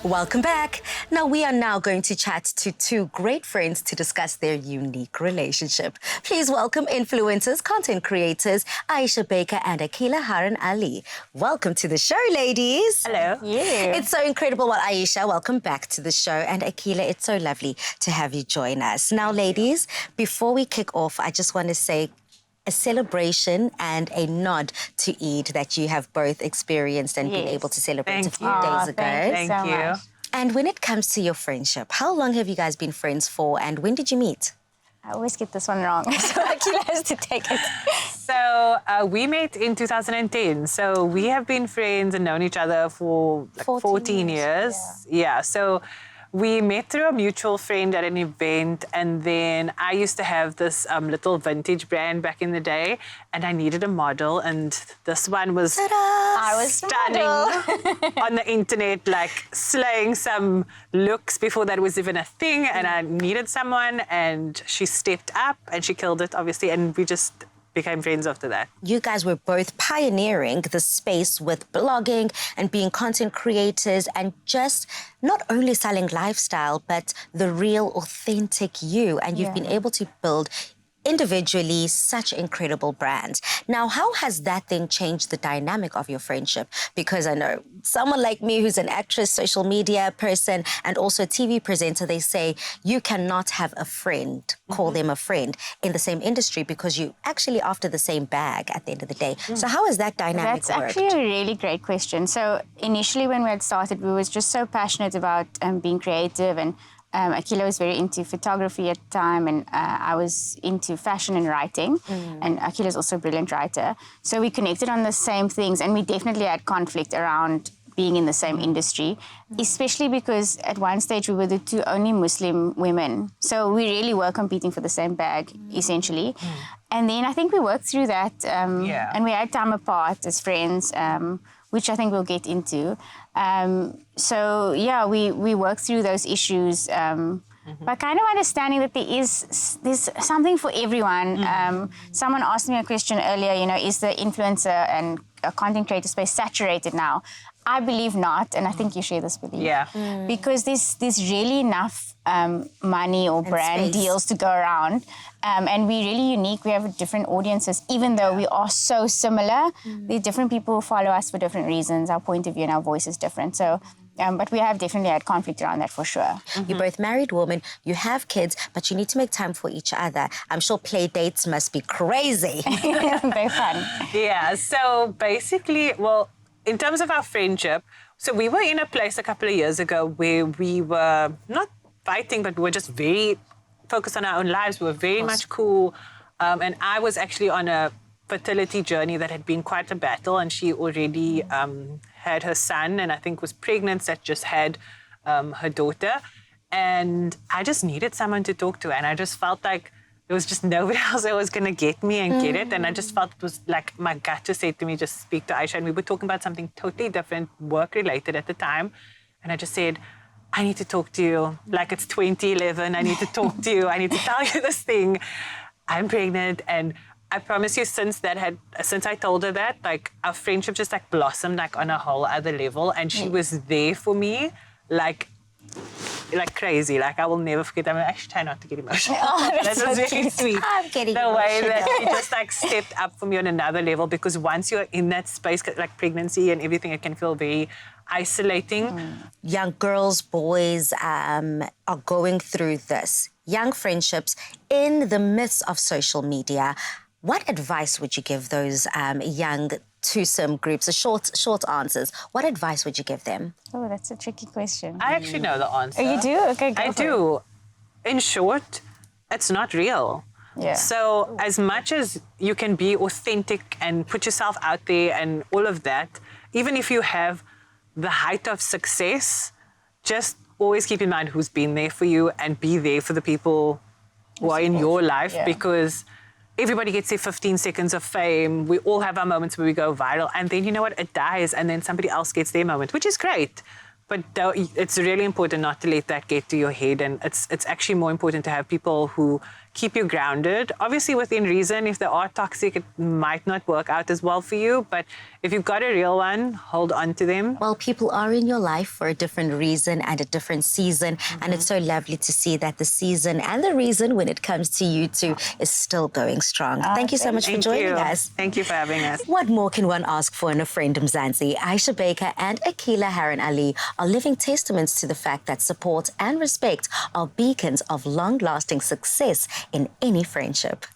Welcome back. Now, we are now going to chat to two great friends to discuss their unique relationship. Please welcome influencers, content creators, Aisha Baker and Aqeelah Harron-Ally. Welcome to the show, ladies. Hello. Yeah. It's so incredible. Well, Aisha, welcome back to the show. And Aqeelah, it's so lovely to have you join us. Now, ladies, before we kick off, I just want to say a celebration and a nod to Eid that you have both experienced and been able to celebrate a few days ago. Thank you. And when it comes to your friendship, how long have you guys been friends for and when did you meet? I always get this one wrong, so Aqeelah has to take it. So we met in 2010. So we have been friends and known each other for like 14 years. Yeah. So we met through a mutual friend at an event, and then I used to have this little vintage brand back in the day, and I needed a model, and this one was stunning on the internet, like slaying some looks before that was even a thing, and I needed someone, and she stepped up, and she killed it, obviously, and we just became friends after that. You guys were both pioneering the space with blogging and being content creators and just not only selling lifestyle, but the real, authentic you. And you've been able to build individually such incredible brands. Now, how has that then changed the dynamic of your friendship? Because I know someone like me who's an actress, social media person, and also a TV presenter, they say you cannot have a friend, call them a friend, in the same industry because you actually after the same bag at the end of the day. So how has that dynamic That's actually a really great question. So initially when we had started, we was just so passionate about being creative, and Aqeelah was very into photography at the time, and I was into fashion and writing, and Aqeelah is also a brilliant writer. So we connected on the same things, and we definitely had conflict around being in the same industry, especially because at one stage we were the two only Muslim women. So we really were competing for the same bag, essentially. And then I think we worked through that, and we had time apart as friends, which I think we'll get into. So yeah, we worked through those issues, but kind of understanding that there's something for everyone. Someone asked me a question earlier, you know, is the influencer and content creator space saturated now? I believe not, and I think you share this belief. Yeah. Because there's really enough money or brand deals to go around. And we're really unique. We have different audiences, even though we are so similar. There are different people who follow us for different reasons. Our point of view and our voice is different. So, but we have definitely had conflict around that for sure. You're both married women, you have kids, but you need to make time for each other. I'm sure play dates must be crazy. Very fun. Yeah, so basically, well, in terms of our friendship, so we were in a place a couple of years ago where we were not fighting, but we were just very focused on our own lives. We were very much cool. And I was actually on a fertility journey that had been quite a battle, and she already had her son, and I think was pregnant, that just had her daughter. And I just needed someone to talk to, and I just felt like there was just nobody else that was going to get me and get it. And I just felt it was like my gut just said to me, just speak to Aisha. And we were talking about something totally different, work-related at the time. And I just said, I need to talk to you. Like it's 2011, I need to talk to you. I need to tell you this thing. I'm pregnant. And I promise you, since I told her that, like our friendship just like blossomed like on a whole other level. And she was there for me, like crazy. Like I will never forget. I'm actually trying not to get emotional. That was really sweet. I'm getting the way that she just like stepped up for me on another level, because once you're in that space, like pregnancy and everything, it can feel very isolating. Young girls, boys are going through this. Young friendships in the midst of social media. What advice would you give those young twosome groups? Short answers. What advice would you give them? Oh, that's a tricky question. I actually know the answer. Oh, you do? Okay, go I for do. In short, it's not real. Yeah. So as much as you can be authentic and put yourself out there and all of that, even if you have the height of success, just always keep in mind who's been there for you and be there for the people who are in your life, because everybody gets their 15 seconds of fame. We all have our moments where we go viral, and then you know what, it dies, and then somebody else gets their moment, which is great. But it's really important not to let that get to your head, and it's actually more important to have people who keep you grounded. Obviously, within reason, if they are toxic, it might not work out as well for you. But if you've got a real one, hold on to them. Well, people are in your life for a different reason and a different season. And it's so lovely to see that the season and the reason when it comes to you two is still going strong. Thank you so much for joining us. Thank you for having us. What more can one ask for in a friend, Mzansi? Aisha Baker and Aqeelah Harron-Ally are living testaments to the fact that support and respect are beacons of long-lasting success in any friendship.